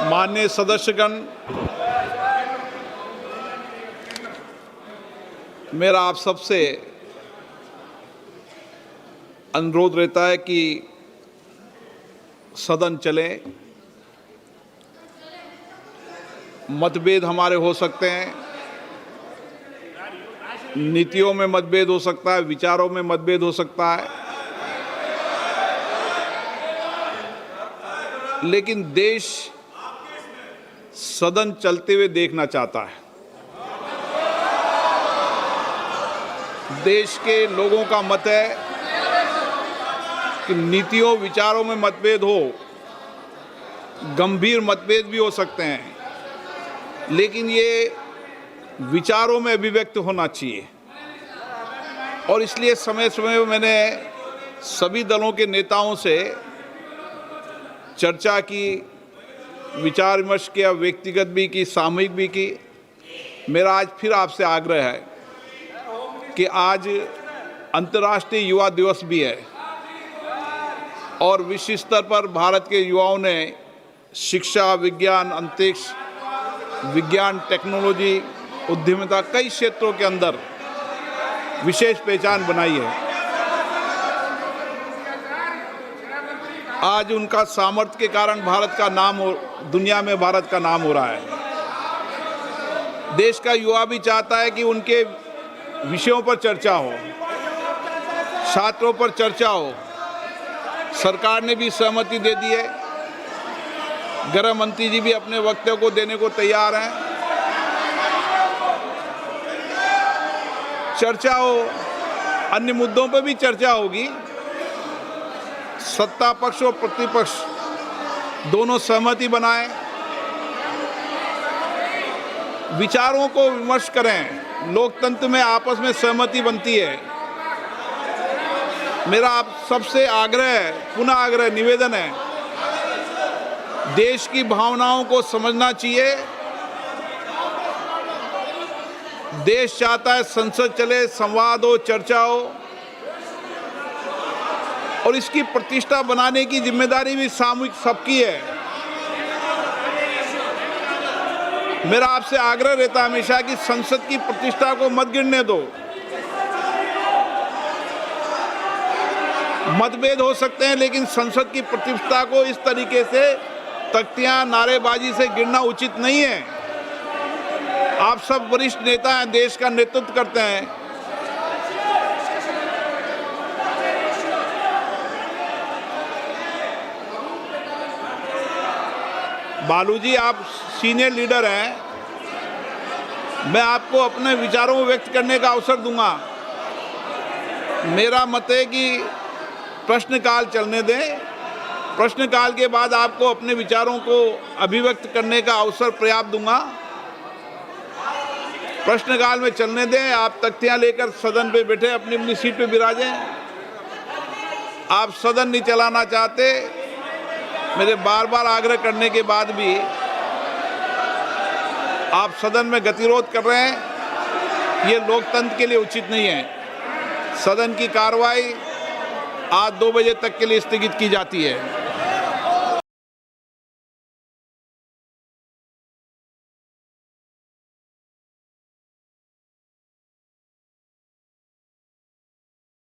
माननीय सदस्यगण, मेरा आप सबसे अनुरोध रहता है कि सदन चले। मतभेद हमारे हो सकते हैं, नीतियों में मतभेद हो सकता है, विचारों में मतभेद हो सकता है, लेकिन देश सदन चलते हुए देखना चाहता है। देश के लोगों का मत है कि नीतियों विचारों में मतभेद हो, गंभीर मतभेद भी हो सकते हैं, लेकिन ये विचारों में अभिव्यक्त होना चाहिए। और इसलिए समय समय में मैंने सभी दलों के नेताओं से चर्चा की, विचार विमर्श किया, व्यक्तिगत भी की, सामूहिक भी की। मेरा आज फिर आपसे आग्रह है कि आज अंतर्राष्ट्रीय युवा दिवस भी है और विश्व स्तर पर भारत के युवाओं ने शिक्षा, विज्ञान, अंतरिक्ष, विज्ञान, टेक्नोलॉजी, उद्यमिता, कई क्षेत्रों के अंदर विशेष पहचान बनाई है। आज उनका सामर्थ्य के कारण भारत का नाम दुनिया में भारत का नाम हो रहा है। देश का युवा भी चाहता है कि उनके विषयों पर चर्चा हो, छात्रों पर चर्चा हो। सरकार ने भी सहमति दे दी है, गृह मंत्री जी भी अपने वक्तव्य को देने को तैयार हैं। चर्चा हो, अन्य मुद्दों पर भी चर्चा होगी। सत्ता पक्ष और प्रतिपक्ष दोनों सहमति बनाएं, विचारों को विमर्श करें। लोकतंत्र में आपस में सहमति बनती है। मेरा आप सबसे आग्रह, पुनः आग्रह, निवेदन है, देश की भावनाओं को समझना चाहिए। देश चाहता है संसद चले, संवाद हो, चर्चा हो, और इसकी प्रतिष्ठा बनाने की जिम्मेदारी भी सामूहिक सबकी है। मेरा आपसे आग्रह रहता है हमेशा कि संसद की प्रतिष्ठा को मत गिरने दो। मतभेद हो सकते हैं, लेकिन संसद की प्रतिष्ठा को इस तरीके से तख्तियां, नारेबाजी से गिरना उचित नहीं है। आप सब वरिष्ठ नेता हैं, देश का नेतृत्व करते हैं। बालू जी, आप सीनियर लीडर हैं, मैं आपको अपने विचारों को व्यक्त करने का अवसर दूंगा। मेरा मत है कि प्रश्नकाल चलने दें। प्रश्नकाल के बाद आपको अपने विचारों को अभिव्यक्त करने का अवसर पर्याप्त दूंगा। प्रश्नकाल में चलने दें। आप तख्तियां लेकर सदन पे बैठे अपनी अपनी सीट पे विराजें। आप सदन नहीं चलाना चाहते, मेरे बार बार आग्रह करने के बाद भी आप सदन में गतिरोध कर रहे हैं, ये लोकतंत्र के लिए उचित नहीं है। सदन की कार्रवाई आज 2 बजे तक के लिए स्थगित की जाती है।